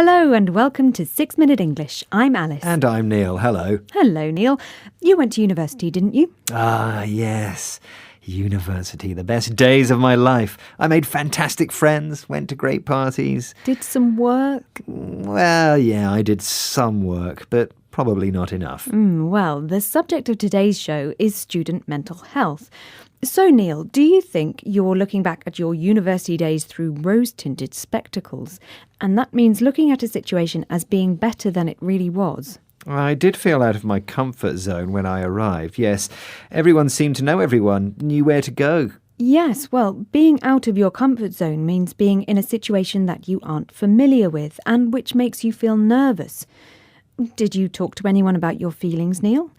Hello and welcome to 6 Minute English. I'm Alice. And I'm Neil. Hello. Hello, Neil. You went to university, didn't you? Ah, yes. University, the best days of my life. I made fantastic friends, went to great parties. Did some work? Well, yeah, I did some work, but probably not enough. Well, the subject of today's show is student mental health. So, Neil, do you think you're looking back at your university days through rose-tinted spectacles, and that means looking at a situation as being better than it really was? I did feel out of my comfort zone when I arrived, yes. Everyone seemed to know everyone, knew where to go. Yes, well, being out of your comfort zone means being in a situation that you aren't familiar with and which makes you feel nervous. Did you talk to anyone about your feelings, Neil?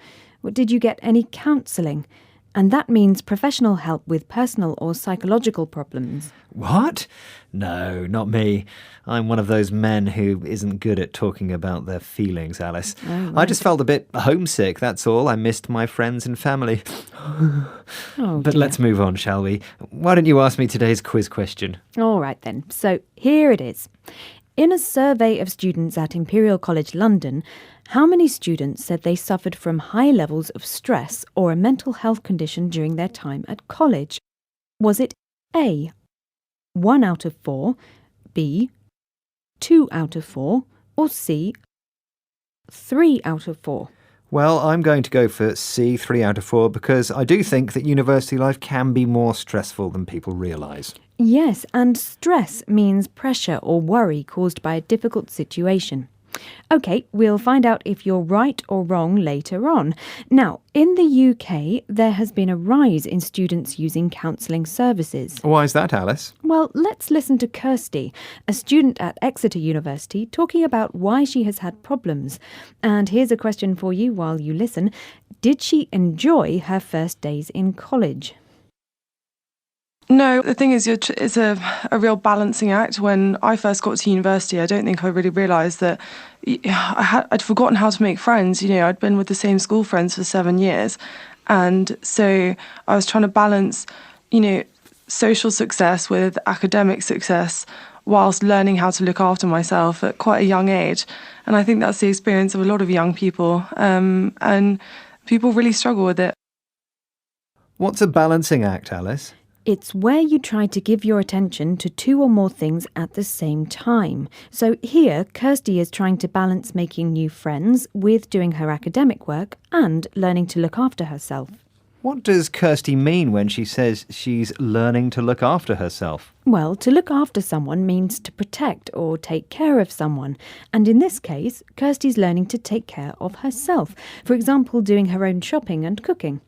Did you get any counselling? And that means professional help with personal or psychological problems. What? No, not me. I'm one of those men who isn't good at talking about their feelings, Alice. Oh, right. I just felt a bit homesick, that's all. I missed my friends and family. But let's move on, shall we? Why don't you ask me today's quiz question? All right then. So here it is. In a survey of students at Imperial College London, how many students said they suffered from high levels of stress or a mental health condition during their time at college? Was it A, 1 out of 4, B, 2 out of 4, or C, 3 out of 4? Well, I'm going to go for C, 3 out of 4, because I do think that university life can be more stressful than people realise. Yes, and stress means pressure or worry caused by a difficult situation. OK, we'll find out if you're right or wrong later on. Now, in the UK, there has been a rise in students using counselling services. Why is that, Alice? Well, let's listen to Kirsty, a student at Exeter University, talking about why she has had problems. And here's a question for you while you listen. Did she enjoy her first days in college? No, the thing is, it's a real balancing act. When I first got to university, I don't think I really realised that I'd forgotten how to make friends. You know, I'd been with the same school friends for 7 years. And so I was trying to balance, social success with academic success whilst learning how to look after myself at quite a young age. And I think that's the experience of a lot of young people. And people really struggle with it. What's a balancing act, Alice? It's where you try to give your attention to 2 or more things at the same time. So here, Kirsty is trying to balance making new friends with doing her academic work and learning to look after herself. What does Kirsty mean when she says she's learning to look after herself? Well, to look after someone means to protect or take care of someone. And in this case, Kirsty's learning to take care of herself. For example, doing her own shopping and cooking.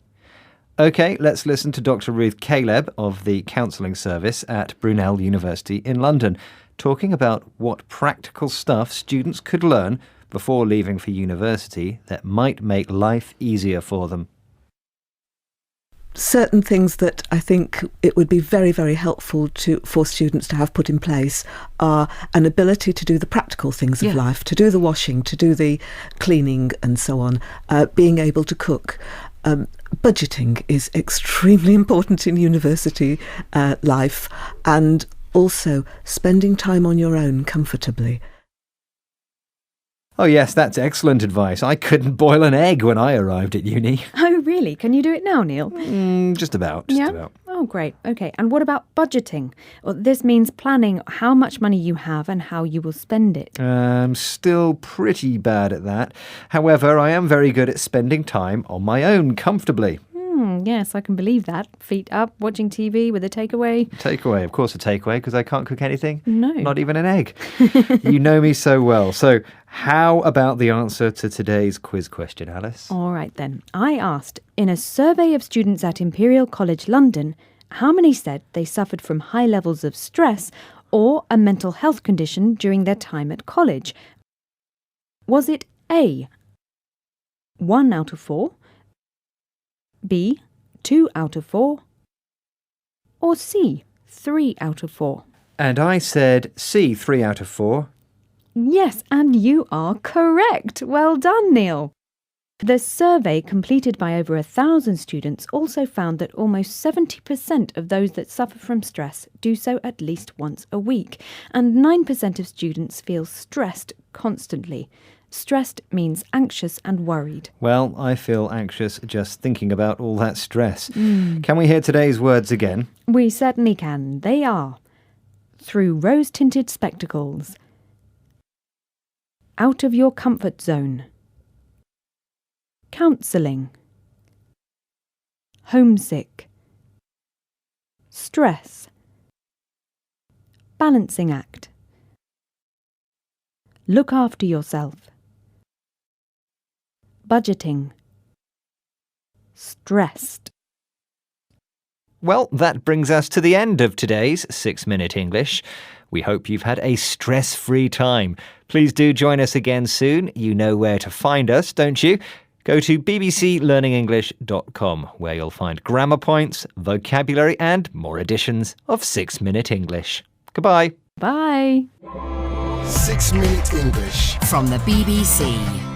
OK, let's listen to Dr. Ruth Caleb of the Counselling Service at Brunel University in London, talking about what practical stuff students could learn before leaving for university that might make life easier for them. Certain things that I think it would be very, very helpful for students to have put in place are an ability to do the practical things of life, to do the washing, to do the cleaning and so on, being able to cook. Budgeting is extremely important in university life, and also spending time on your own comfortably. Oh yes, that's excellent advice. I couldn't boil an egg when I arrived at uni. Oh, really? Can you do it now, Neil? Just about. Oh, great. OK, and what about budgeting? Well, this means planning how much money you have and how you will spend it. I'm still pretty bad at that. However, I am very good at spending time on my own comfortably. Yes, I can believe that. Feet up, watching TV with a takeaway. Takeaway, of course a takeaway, because I can't cook anything. No. Not even an egg. You know me so well. So how about the answer to today's quiz question, Alice? All right then. I asked, in a survey of students at Imperial College London, how many said they suffered from high levels of stress or a mental health condition during their time at college? Was it A, 1 out of 4, B, 2 out of 4, or C, 3 out of 4? And I said C, 3 out of 4. Yes, and you are correct. Well done, Neil. The survey, completed by over 1,000 students, also found that almost 70% of those that suffer from stress do so at least once a week, and 9% of students feel stressed constantly. Stressed means anxious and worried. Well, I feel anxious just thinking about all that stress. Can we hear today's words again? We certainly can. They are: through rose-tinted spectacles, out of your comfort zone, counselling, homesick, stress, balancing act, look after yourself, budgeting, stressed. Well, that brings us to the end of today's 6-Minute English. We hope you've had a stress-free time. Please do join us again soon. You know where to find us, don't you? Go to bbclearningenglish.com, where you'll find grammar points, vocabulary and more editions of 6-Minute English. Goodbye. Bye. 6-Minute English from the BBC.